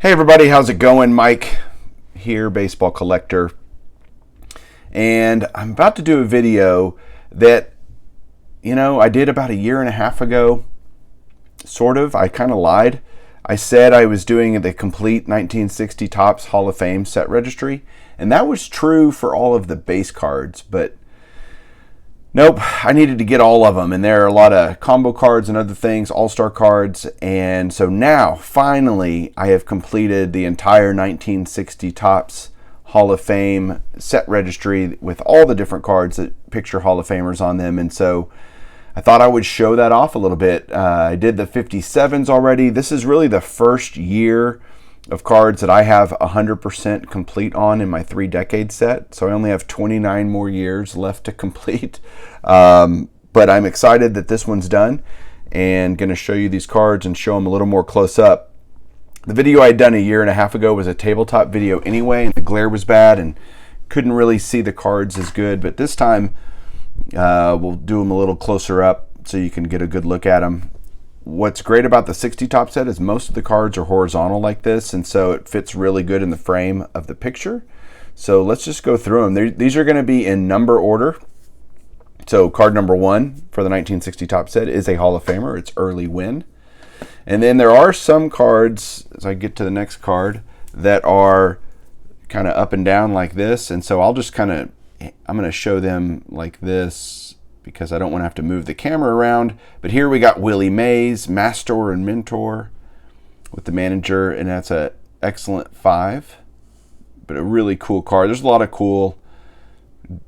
Hey everybody, how's it going? Mike here, baseball collector. And I'm about to do a video that, I did about a year and a half ago. Sort of. I kind of lied. I said I was doing the complete 1960 Topps Hall of Fame set registry. And that was true for all of the base cards, but nope, I needed to get all of them, and there are a lot of combo cards and other things, all-star cards, and so now, finally, I have completed the entire 1960 Topps Hall of Fame set registry with all the different cards that picture Hall of Famers on them, and so I thought I would show that off a little bit. I did the 57s already. This is really the first year of cards that I have 100% complete on in my 3-decade set. So I only have 29 more years left to complete. But I'm excited that this one's done and going to show you these cards and show them a little more close up. The video I had done a year and a half ago was a tabletop video anyway, and the glare was bad and couldn't really see the cards as good. But this time we'll do them a little closer up so you can get a good look at them. What's great about the 60 Top set is most of the cards are horizontal like this, and so it fits really good in the frame of the picture. So let's just go through them. These are going to be in number order. So card number 1 for the 1960 Top set is a Hall of Famer. It's early WYNN. And then there are some cards, as I get to the next card, that are kind of up and down like this. And so I'm going to show them like this, because I don't want to have to move the camera around. But here we got Willie Mays, Master and Mentor with the manager, and that's an excellent 5. But a really cool card. There's a lot of cool,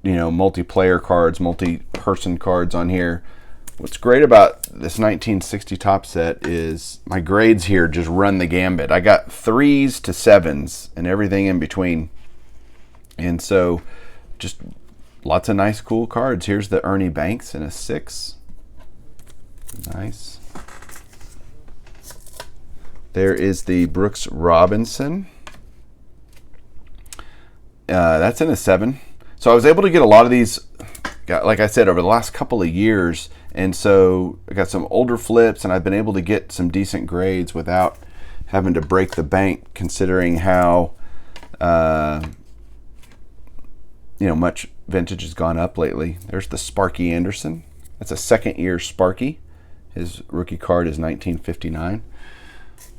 multiplayer cards, multi-person cards on here. What's great about this 1960 Top set is my grades here just run the gambit. I got 3s to 7s and everything in between. And so just lots of nice, cool cards. Here's the Ernie Banks in a 6. Nice. There is the Brooks Robinson. That's in a 7. So I was able to get a lot of these, like I said, over the last couple of years. And so I got some older flips, and I've been able to get some decent grades without having to break the bank, considering how much vintage has gone up lately. There's the Sparky Anderson. That's a second-year Sparky. His rookie card is 1959.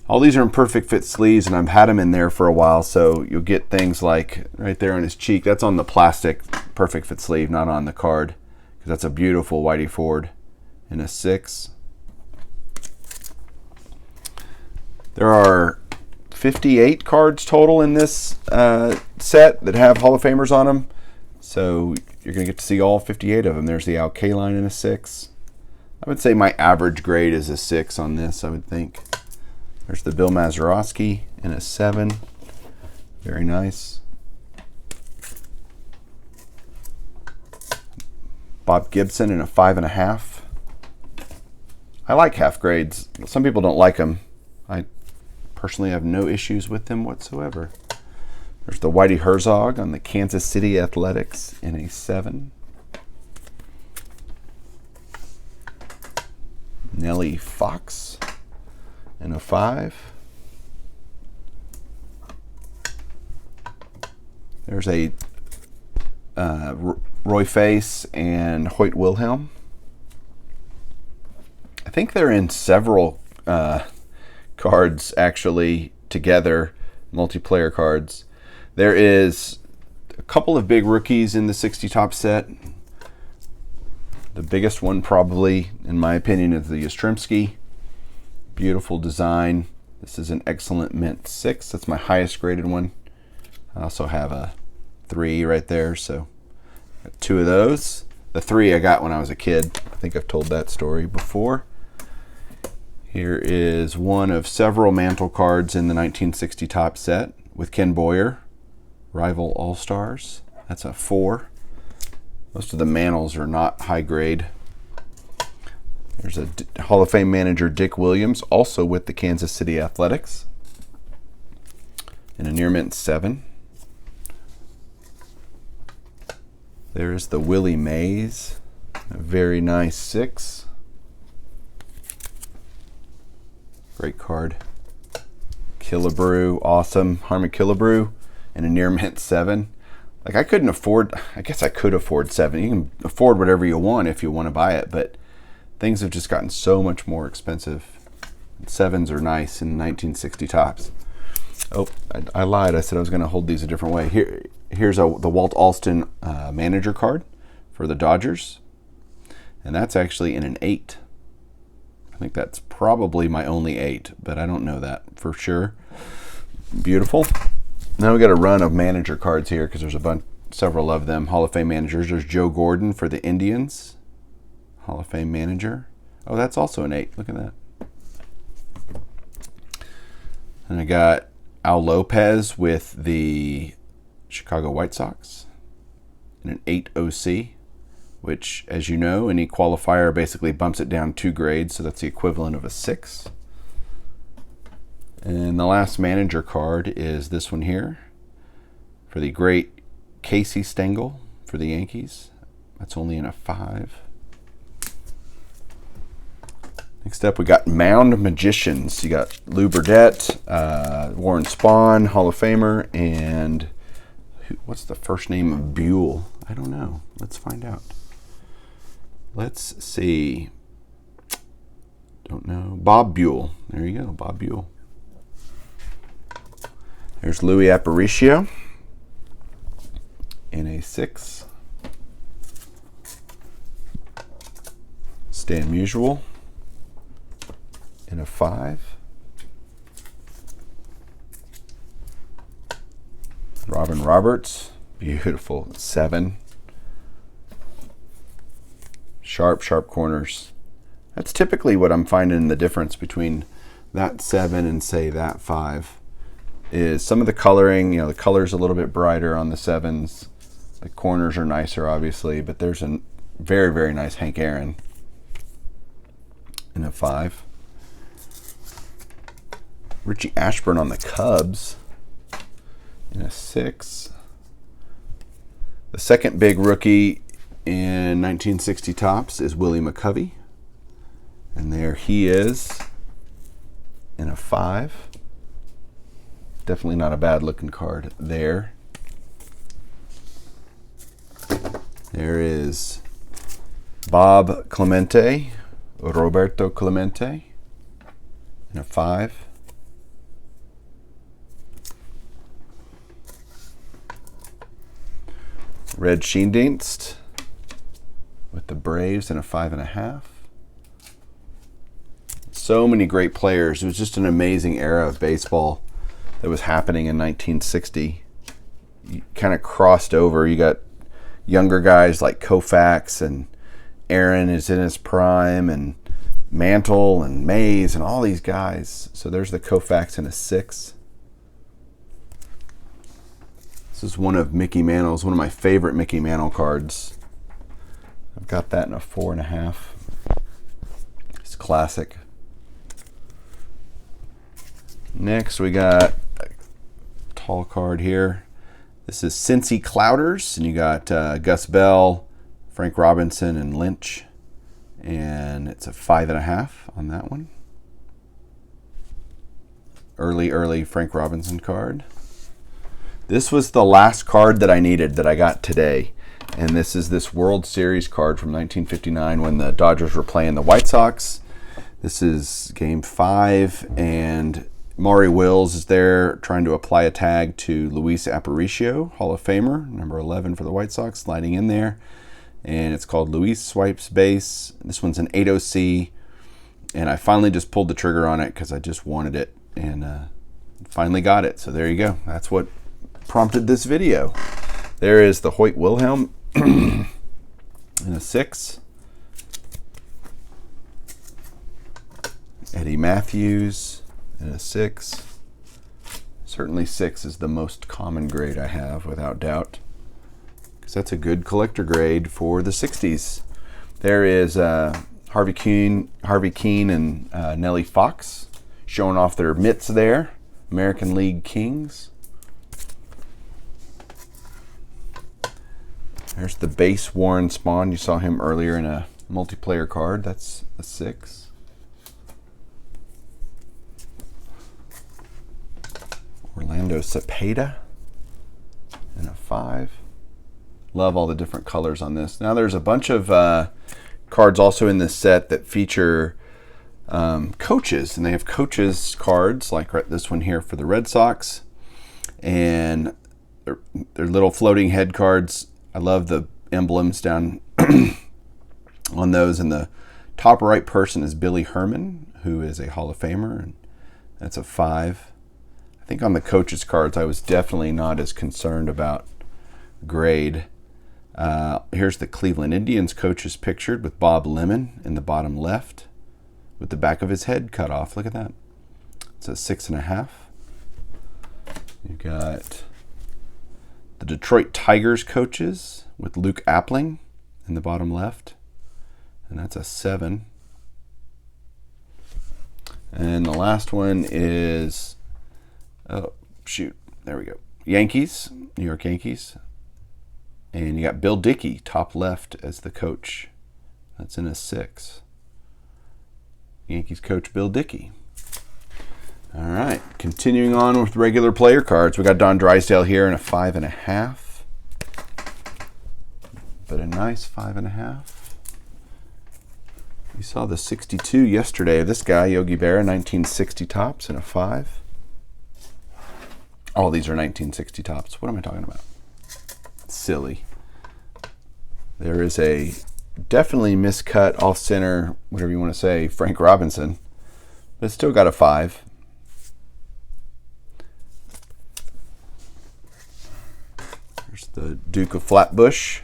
All these are in perfect fit sleeves, and I've had them in there for a while, so you'll get things like right there on his cheek. That's on the plastic perfect fit sleeve, not on the card, because that's a beautiful Whitey Ford in a 6. There are 58 cards total in this set that have Hall of Famers on them. So you're going to get to see all 58 of them. There's the Al Kaline in a 6. I would say my average grade is a 6 on this, I would think. There's the Bill Mazeroski in a 7. Very nice. Bob Gibson in a 5.5. I like half grades. Some people don't like them. I personally have no issues with them whatsoever. There's the Whitey Herzog on the Kansas City Athletics in a 7. Nellie Fox in a 5. There's a Roy Face and Hoyt Wilhelm. I think they're in several cards actually together, multiplayer cards. There is a couple of big rookies in the 60 Top set. The biggest one probably, in my opinion, is the Yastrzemski. Beautiful design. This is an excellent mint 6. That's my highest graded one. I also have a 3 right there, so got 2 of those. The 3 I got when I was a kid. I think I've told that story before. Here is one of several mantle cards in the 1960 Top set with Ken Boyer. Rival All-Stars. That's a 4. Most of the mantles are not high grade. There's a Hall of Fame manager, Dick Williams, also with the Kansas City Athletics, in a near mint 7. There's the Willie Mays, a very nice 6. Great card. KILLEBREW, awesome. HARMON KILLEBREW and a near mint 7. Like, I couldn't afford, I guess I could afford 7. You can afford whatever you want if you want to buy it, but things have just gotten so much more expensive. 7s are nice in 1960 tops. Oh, I lied. I said I was going to hold these a different way. Here's the Walt Alston manager card for the Dodgers. And that's actually in an 8. I think that's probably my only 8, but I don't know that for sure. Beautiful. Now we got a run of manager cards here because there's several of them. Hall of Fame managers. There's Joe Gordon for the Indians. Hall of Fame manager. Oh, that's also an 8. Look at that. And I got Al Lopez with the Chicago White Sox in an 8 OC, which, as you know, any qualifier basically bumps it down 2 grades, so that's the equivalent of a 6. And the last manager card is this one here for the great Casey Stengel for the Yankees. That's only in a 5. Next up, we got Mound Magicians. You got Lou Burdett, Warren Spahn, Hall of Famer, and what's the first name of Buell? I don't know. Let's find out. Let's see. Don't know. Bob Buell. There you go, Bob Buell. There's Louis Aparicio in a 6. Stan Musial in a 5. Robin Roberts, beautiful, 7. Sharp corners. That's typically what I'm finding the difference between that 7 and say that 5 is some of the coloring. You know, the color's a little bit brighter on the 7s. The corners are nicer, obviously, but there's a very nice Hank Aaron in a 5. Richie Ashburn on the Cubs in a 6. The second big rookie in 1960 tops is Willie McCovey, and there he is in a 5. Definitely not a bad looking card there. There is Bob Clemente, Roberto Clemente in a 5. Red Schoendienst with the Braves in a 5.5. So many great players. It was just an amazing era of baseball that was happening in 1960. You kind of crossed over. You got younger guys like KOUFAX, and Aaron is in his prime, and Mantle and Mays and all these guys. So there's the KOUFAX in a 6. This is one of Mickey Mantle's, one of my favorite Mickey Mantle cards. I've got that in a 4.5. It's classic. Next we got a tall card here. This is Cincy Clouders, and you got Gus Bell, Frank Robinson, and Lynch. And it's a 5.5 on that one. Early Frank Robinson card. This was the last card that I needed that I got today. And this is this World Series card from 1959 when the Dodgers were playing the White Sox. This is Game 5, and Maury Wills is there trying to apply a tag to Luis Aparicio, Hall of Famer, number 11 for the White Sox, sliding in there. And it's called Luis Swipes Base. This one's an 8 OC, and I finally just pulled the trigger on it because I just wanted it, and finally got it. So there you go. That's what prompted this video. There is the Hoyt Wilhelm in a 6. Eddie Matthews in a 6. Certainly 6 is the most common grade I have, without doubt, because that's a good collector grade for the 60s. There is Harvey Kuenn and Nellie Fox showing off their mitts there. American League Kings. There's the base Warren Spahn. You saw him earlier in a multiplayer card. That's a 6. Orlando Cepeda and a 5. Love all the different colors on this. Now there's a bunch of cards also in this set that feature coaches, and they have coaches cards like this one here for the Red Sox, and they're little floating head cards. I love the emblems down on those, and the top right person is Billy Herman, who is a Hall of Famer, and that's a 5. I think on the coaches cards I was definitely not as concerned about grade. Here's the Cleveland Indians coaches pictured with Bob Lemon in the bottom left with the back of his head cut off. Look at that. It's a 6.5. You got the Detroit Tigers coaches with Luke Appling in the bottom left, and that's a 7. And the last one is, oh shoot, there we go, Yankees, New York Yankees. And you got Bill Dickey, top left, as the coach. That's in a 6. Yankees coach Bill Dickey. All right, continuing on with regular player cards. We got Don Drysdale here in a 5.5. But a nice 5.5. We saw the 62 yesterday of this guy, Yogi Berra, 1960 tops in a 5. All these are 1960 tops. What am I talking about? Silly. There is a definitely miscut off center, whatever you want to say, Frank Robinson, but it's still got a 5. There's the Duke of Flatbush,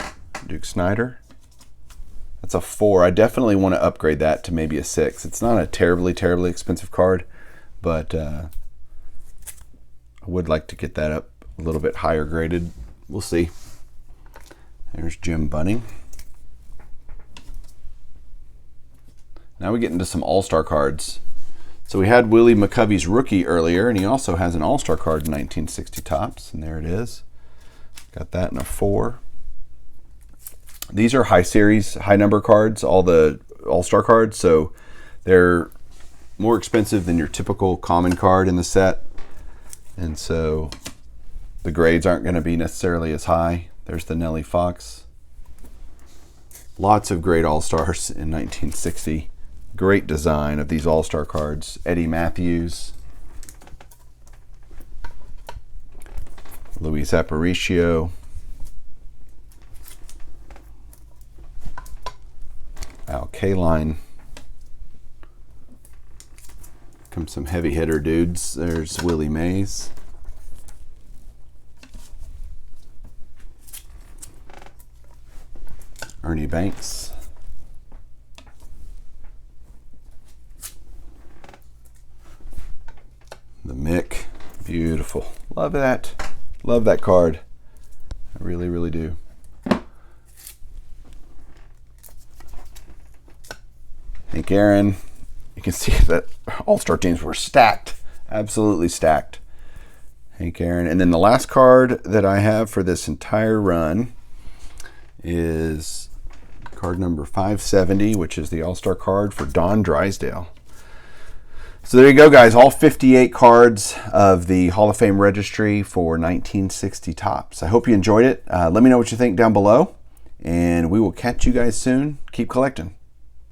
Duke Snider. That's a 4. I definitely want to upgrade that to maybe a 6. It's not a terribly expensive card, but I would like to get that up a little bit higher graded. We'll see. There's Jim Bunning. Now we get into some all-star cards. So we had Willie McCovey's rookie earlier, and he also has an all-star card in 1960 tops, and there it is. Got that in a 4. These are high series, high number cards, all the all-star cards, so they're more expensive than your typical common card in the set, and so the grades aren't going to be necessarily as high. There's the Nellie Fox. Lots of great all-stars in 1960. Great design of these all-star cards. Eddie Matthews, Luis Aparicio, Al Kaline. Come some heavy hitter dudes. There's Willie Mays. Ernie Banks. The Mick. Beautiful. Love that. Love that card. I really, really do. Hank Aaron. You can see that all-star teams were stacked. Absolutely stacked. Hank Aaron. And then the last card that I have for this entire run is card number 570, which is the all-star card for Don Drysdale. So there you go, guys. All 58 cards of the Hall of Fame registry for 1960 tops. I hope you enjoyed it. Let me know what you think down below, and we will catch you guys soon. Keep collecting.